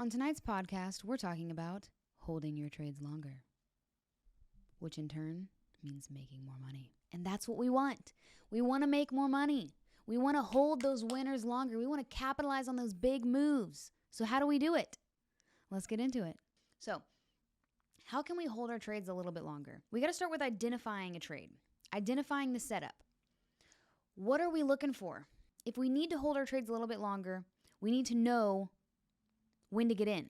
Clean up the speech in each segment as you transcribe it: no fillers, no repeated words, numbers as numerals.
On tonight's podcast, we're talking about holding your trades longer, which in turn means making more money. And that's what we want. We want to make more money. We want to hold those winners longer. We want to capitalize on those big moves. So how do we do it? Let's get into it. So how can we hold our trades a little bit longer? We got to start with identifying a trade, identifying the setup. What are we looking for? If we need to hold our trades a little bit longer, we need to know when to get in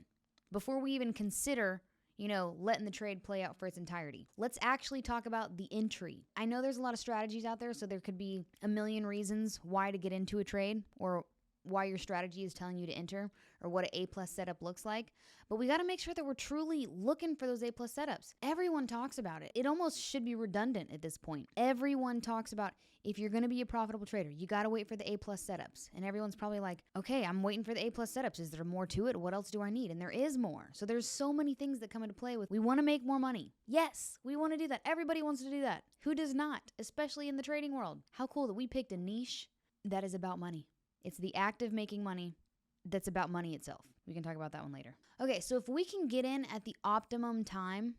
before we even consider, letting the trade play out for its entirety. Let's actually talk about the entry. I know there's a lot of strategies out there, so there could be a million reasons why to get into a trade or why your strategy is telling you to enter or what an A+ setup looks like. But we got to make sure that we're truly looking for those A+ setups. Everyone talks about it. It almost should be redundant at this point. Everyone talks about if you're going to be a profitable trader, you got to wait for the A+ setups. And everyone's probably like, okay, I'm waiting for the A+ setups. Is there more to it? What else do I need? And there is more. So there's so many things that come into play with, we want to make more money. Yes, we want to do that. Everybody wants to do that. Who does not? Especially in the trading world. How cool that we picked a niche that is about money. It's the act of making money that's about money itself. We can talk about that one later. Okay, so if we can get in at the optimum time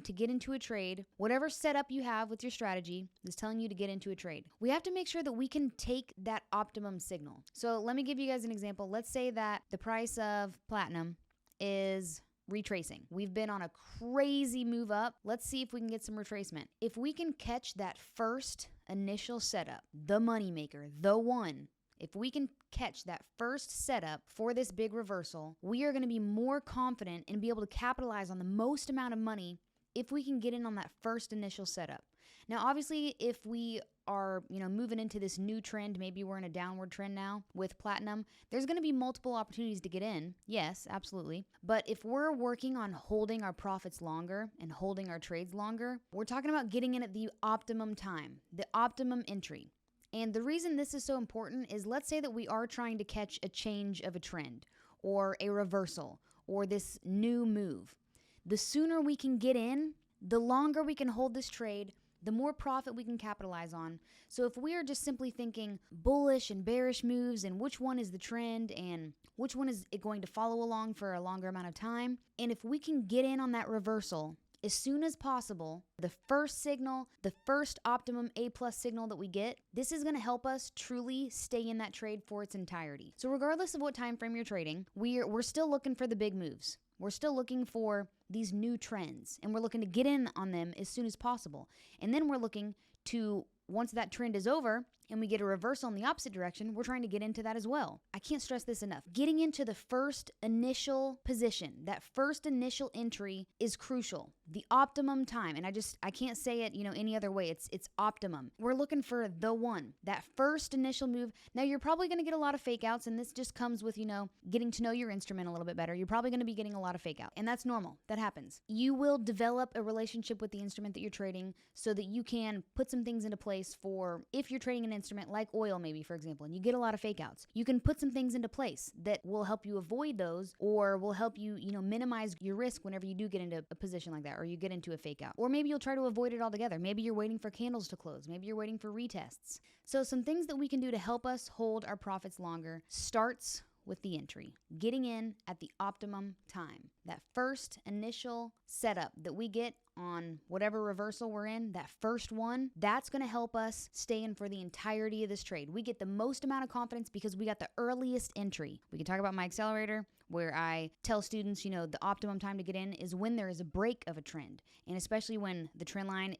to get into a trade, whatever setup you have with your strategy is telling you to get into a trade, we have to make sure that we can take that optimum signal. So let me give you guys an example. Let's say that the price of platinum is retracing. We've been on a crazy move up. Let's see if we can get some retracement. If we can catch that first initial setup, the moneymaker, the one, if we can catch that first setup for this big reversal, we are going to be more confident and be able to capitalize on the most amount of money if we can get in on that first initial setup. Now, obviously, if we are, moving into this new trend, maybe we're in a downward trend now with platinum, there's going to be multiple opportunities to get in. Yes, absolutely. But if we're working on holding our profits longer and holding our trades longer, we're talking about getting in at the optimum time, the optimum entry. And the reason this is so important is, let's say that we are trying to catch a change of a trend or a reversal or this new move. The sooner we can get in, the longer we can hold this trade, the more profit we can capitalize on. So if we are just simply thinking bullish and bearish moves and which one is the trend and which one is it going to follow along for a longer amount of time, and if we can get in on that reversal as soon as possible, the first signal, the first optimum A+ signal that we get, this is going to help us truly stay in that trade for its entirety. So regardless of what time frame you're trading, we're still looking for the big moves. We're still looking for these new trends, and we're looking to get in on them as soon as possible. And then we're looking to, once that trend is over and we get a reversal in the opposite direction, we're trying to get into that as well. I can't stress this enough. Getting into the first initial position, that first initial entry is crucial. The optimum time, and I can't say it, any other way. It's optimum. We're looking for the one, that first initial move. Now, you're probably going to get a lot of fake outs, and this just comes with, getting to know your instrument a little bit better. You're probably going to be getting a lot of fake out, and that's normal. That happens. You will develop a relationship with the instrument that you're trading so that you can put some things into place for, if you're trading an instrument like oil, maybe, for example, and you get a lot of fake outs, you can put some things into place that will help you avoid those or will help you, minimize your risk whenever you do get into a position like that or you get into a fake out. Or maybe you'll try to avoid it altogether. Maybe you're waiting for candles to close. Maybe you're waiting for retests. So some things that we can do to help us hold our profits longer starts with the entry, getting in at the optimum time. That first initial setup that we get on whatever reversal we're in, that first one, that's going to help us stay in for the entirety of this trade. We get the most amount of confidence because we got the earliest entry. We can talk about my accelerator where I tell students, the optimum time to get in is when there is a break of a trend. And especially when the trend line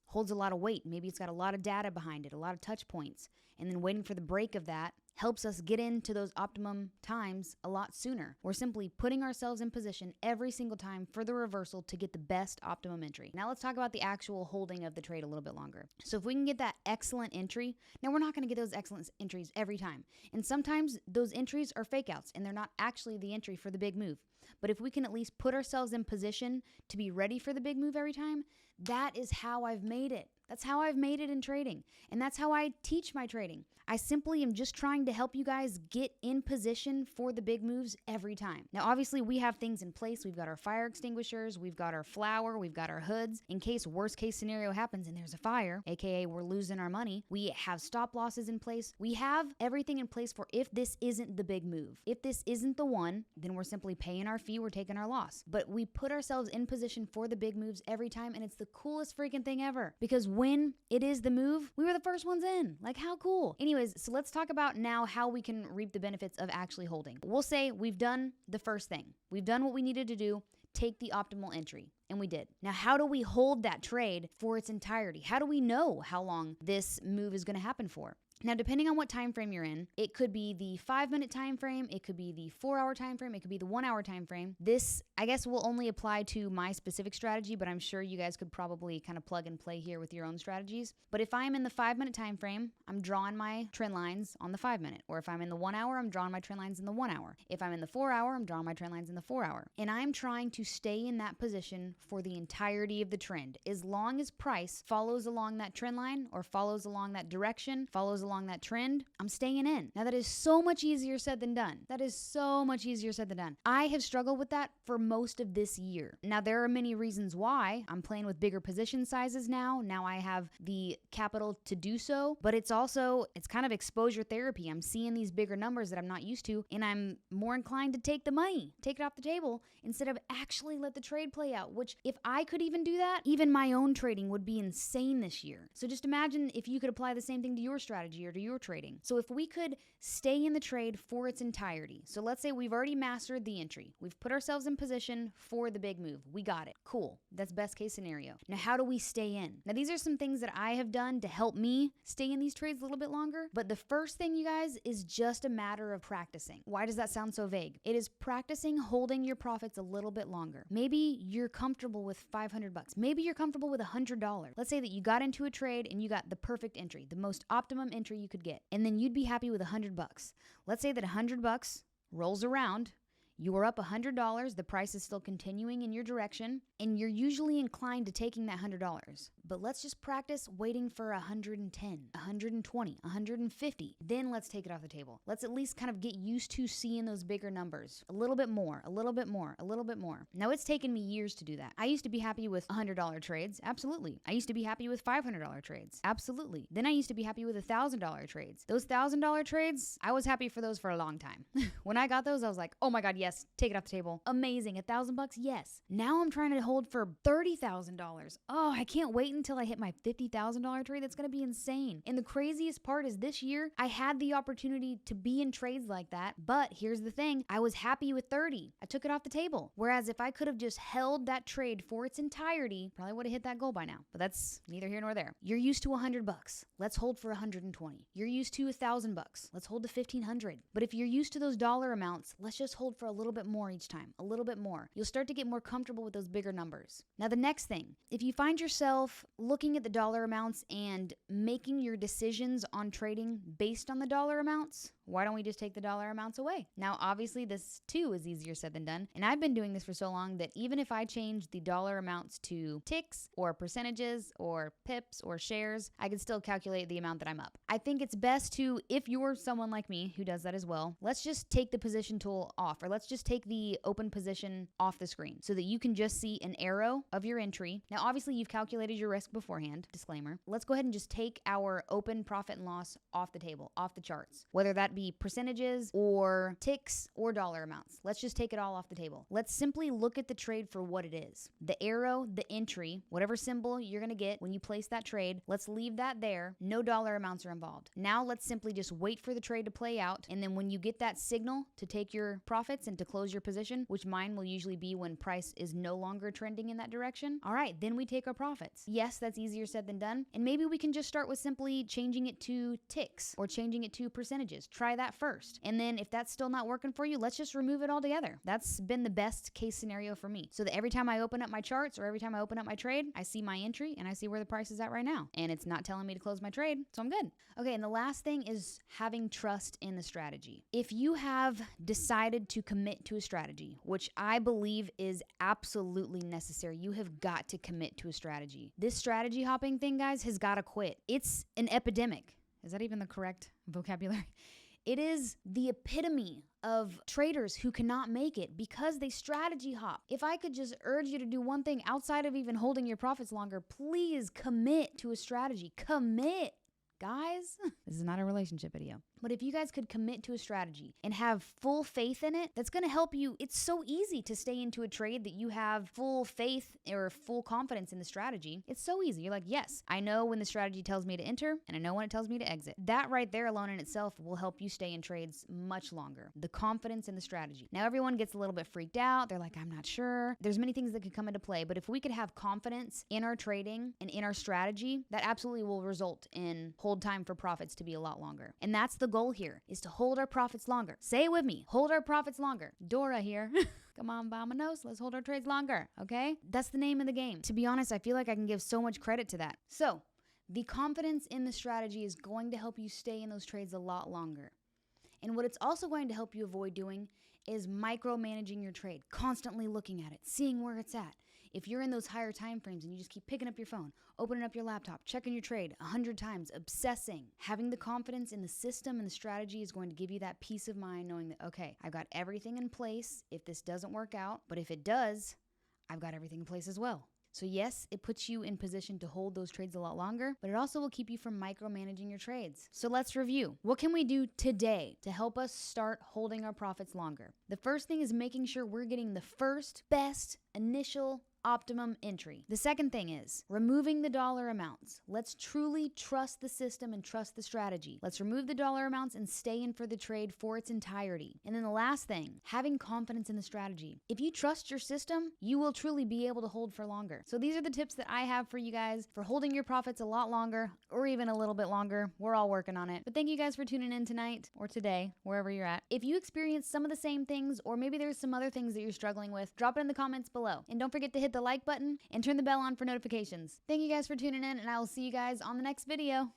holds a lot of weight. Maybe it's got a lot of data behind it, a lot of touch points. And then waiting for the break of that helps us get into those optimum times a lot sooner. We're simply putting ourselves in position every single time for the reversal to get the best optimum entry. Now let's talk about the actual holding of the trade a little bit longer. So if we can get that excellent entry, now we're not going to get those excellent entries every time. And sometimes those entries are fake outs and they're not actually the entry for the big move. But if we can at least put ourselves in position to be ready for the big move every time, that is how I've made it. That's how I've made it in trading. And that's how I teach my trading. I simply am just trying to help you guys get in position for the big moves every time. Now, obviously, we have things in place. We've got our fire extinguishers, we've got our flour, we've got our hoods. In case worst case scenario happens and there's a fire, aka we're losing our money, we have stop losses in place. We have everything in place for if this isn't the big move. If this isn't the one, then we're simply paying our fee, we're taking our loss. But we put ourselves in position for the big moves every time, and it's the coolest freaking thing ever. Because when it is the move, we were the first ones in. Like, how cool? Anyways, so let's talk about now how we can reap the benefits of actually holding. We'll say we've done the first thing. We've done what we needed to do, take the optimal entry. And we did. Now, how do we hold that trade for its entirety? How do we know how long this move is going to happen for? Now, depending on what time frame you're in, it could be the 5-minute time frame, it could be the 4-hour time frame, it could be the 1-hour time frame. This, I guess, will only apply to my specific strategy, but I'm sure you guys could probably kind of plug and play here with your own strategies. But if I'm in the 5-minute time frame, I'm drawing my trend lines on the 5-minute. Or if I'm in the 1 hour, I'm drawing my trend lines in the 1 hour. If I'm in the 4-hour, I'm drawing my trend lines in the 4-hour. And I'm trying to stay in that position for the entirety of the trend. As long as price follows along that trend line or follows along that direction, follows along that trend, I'm staying in. Now, that is so much easier said than done. That is so much easier said than done. I have struggled with that for most of this year. Now, there are many reasons why. I'm playing with bigger position sizes now. Now I have the capital to do so, but it's kind of exposure therapy. I'm seeing these bigger numbers that I'm not used to, and I'm more inclined to take the money, take it off the table, instead of actually let the trade play out, which if I could even do that, even my own trading would be insane this year. So just imagine if you could apply the same thing to your strategy or to your trading. So if we could stay in the trade for its entirety. So let's say we've already mastered the entry. We've put ourselves in position for the big move. We got it. Cool. That's best case scenario. Now, how do we stay in? Now, these are some things that I have done to help me stay in these trades a little bit longer. But the first thing, you guys, is just a matter of practicing. Why does that sound so vague? It is practicing holding your profits a little bit longer. Maybe you're comfortable with $500. Maybe you're comfortable with $100. Let's say that you got into a trade and you got the perfect entry, the most optimum entry you could get. And then you'd be happy with $100. Let's say that $100 rolls around. You are up $100, the price is still continuing in your direction, and you're usually inclined to taking that $100. But let's just practice waiting for 110, 120, 150. Then let's take it off the table. Let's at least kind of get used to seeing those bigger numbers. A little bit more, a little bit more, a little bit more. Now, it's taken me years to do that. I used to be happy with $100 trades. Absolutely. I used to be happy with $500 trades. Absolutely. Then I used to be happy with $1,000 trades. Those $1,000 trades, I was happy for those for a long time. When I got those, I was like, oh my God, yes. Take it off the table. Amazing. $1,000? Yes. Now I'm trying to hold for $30,000. Oh, I can't wait until I hit my $50,000 trade. That's going to be insane. And the craziest part is this year, I had the opportunity to be in trades like that. But here's the thing. I was happy with 30. I took it off the table. Whereas if I could have just held that trade for its entirety, probably would have hit that goal by now. But that's neither here nor there. You're used to $100. Let's hold for 120. You're used to $1,000. Let's hold to 1,500. But if you're used to those dollar amounts, let's just hold for a little bit more each time, a little bit more. You'll start to get more comfortable with those bigger numbers. Now, the next thing, if you find yourself looking at the dollar amounts and making your decisions on trading based on the dollar amounts, why don't we just take the dollar amounts away? Now, obviously, this too is easier said than done. And I've been doing this for so long that even if I change the dollar amounts to ticks or percentages or pips or shares, I can still calculate the amount that I'm up. I think it's best to, if you're someone like me who does that as well, let's just take the position tool off, or let's just take the open position off the screen so that you can just see an arrow of your entry. Now, obviously, you've calculated your risk beforehand. Disclaimer. Let's go ahead and just take our open profit and loss off the table, off the charts, whether that be percentages or ticks or dollar amounts. Let's just take it all off the table. Let's simply look at the trade for what it is. The arrow, the entry, whatever symbol you're going to get when you place that trade, let's leave that there. No dollar amounts are involved. Now let's simply just wait for the trade to play out. And then when you get that signal to take your profits and to close your position, which mine will usually be when price is no longer trending in that direction, all right, then we take our profits. Yes, that's easier said than done. And maybe we can just start with simply changing it to ticks or changing it to percentages. Try that first. And then if that's still not working for you, let's just remove it altogether. That's been the best case scenario for me. So that every time I open up my charts or every time I open up my trade, I see my entry and I see where the price is at right now. And it's not telling me to close my trade, so I'm good. Okay, and the last thing is having trust in the strategy. If you have decided to commit commit to a strategy, which I believe is absolutely necessary. You have got to commit to a strategy. This strategy hopping thing, guys, has got to quit. It's an epidemic. Is that even the correct vocabulary? It is the epitome of traders who cannot make it because they strategy hop. If I could just urge you to do one thing outside of even holding your profits longer, please commit to a strategy. Commit. Guys, this is not a relationship video. But if you guys could commit to a strategy and have full faith in it, that's going to help you. It's so easy to stay into a trade that you have full faith or full confidence in the strategy. It's so easy. You're like, yes, I know when the strategy tells me to enter and I know when it tells me to exit. That right there alone in itself will help you stay in trades much longer. The confidence in the strategy. Now everyone gets a little bit freaked out. They're like, I'm not sure. There's many things that could come into play, but if we could have confidence in our trading and in our strategy, that absolutely will result in hold time for profits to be a lot longer. And that's the goal here, is to hold our profits longer. Say it with me. Hold our profits longer. Dora here. Come on, Vamanos. Let's hold our trades longer. Okay? That's the name of the game. To be honest, I feel like I can give so much credit to that. So, the confidence in the strategy is going to help you stay in those trades a lot longer. And what it's also going to help you avoid doing is micromanaging your trade, constantly looking at it, seeing where it's at. If you're in those higher time frames and you just keep picking up your phone, opening up your laptop, checking your trade 100 times, obsessing, having the confidence in the system and the strategy is going to give you that peace of mind knowing that, okay, I've got everything in place if this doesn't work out, but if it does, I've got everything in place as well. So yes, it puts you in position to hold those trades a lot longer, but it also will keep you from micromanaging your trades. So let's review. What can we do today to help us start holding our profits longer? The first thing is making sure we're getting the first, best, initial, optimum entry. The second thing is removing the dollar amounts. Let's truly trust the system and trust the strategy. Let's remove the dollar amounts and stay in for the trade for its entirety. And then the last thing, having confidence in the strategy. If you trust your system, you will truly be able to hold for longer. So these are the tips that I have for you guys for holding your profits a lot longer or even a little bit longer. We're all working on it. But thank you guys for tuning in tonight or today, wherever you're at. If you experience some of the same things or maybe there's some other things that you're struggling with, drop it in the comments below. And don't forget to hit the like button and turn the bell on for notifications. Thank you guys for tuning in, and I will see you guys on the next video.